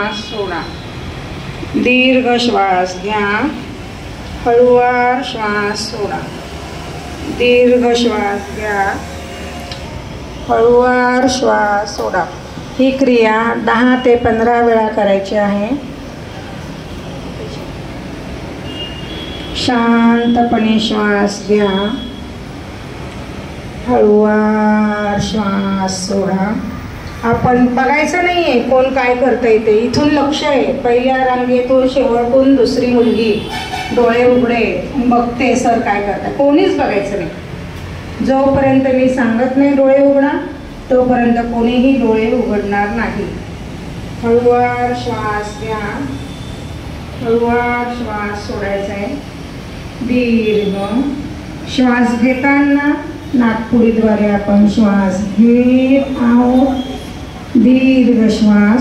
श्वास सोडा. दीर्घ श्वास घ्या. हळूवार श्वास सोडा. दीर्घ श्वास घ्या. हळूवार श्वास सोडा. ही क्रिया 10 ते 15 वेळा करायची आहे. शांतपणे श्वास घ्या. हळूवार श्वास सोडा. आपण बघायचं नाही आहे कोण काय करतंय ते. इथून लक्ष आहे. पहिल्या रांगेतून शेवटून दुसरी मुलगी डोळे उघडे बघते सर काय करतात. कोणीच बघायचं नाही. जोपर्यंत मी सांगत नाही डोळे उघडा तोपर्यंत कोणीही डोळे उघडणार नाही. हळूवार श्वास घ्या. हळूवार श्वास सोडायचा आहे. दीर्घ श्वास घेताना नाकपुडीद्वारे आपण श्वास घेत आहोत. दीर्घ श्वास